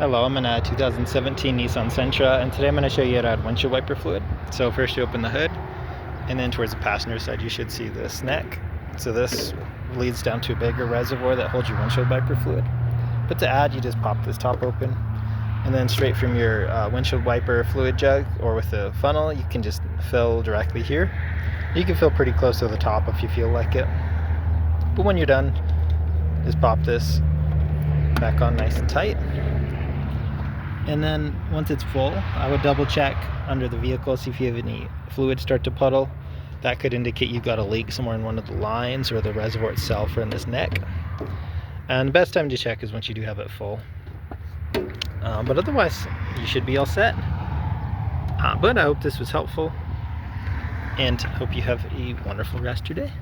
Hello, I'm in a 2017 Nissan Sentra, and today I'm going to show you how to add windshield wiper fluid. So first you open the hood, and then towards the passenger side you should see this neck. So this leads down to a bigger reservoir that holds your windshield wiper fluid. But to add, you just pop this top open, and then straight from your windshield wiper fluid jug or with a funnel, you can just fill directly here. You can fill pretty close to the top if you feel like it. But when you're done, just pop this back on nice and tight. And then once it's full, I would double check under the vehicle, see if you have any fluid start to puddle. That could indicate you've got a leak somewhere in one of the lines or the reservoir itself or in this neck. And the best time to check is once you do have it full. But otherwise, you should be all set. But I hope this was helpful, and hope you have a wonderful rest of your day.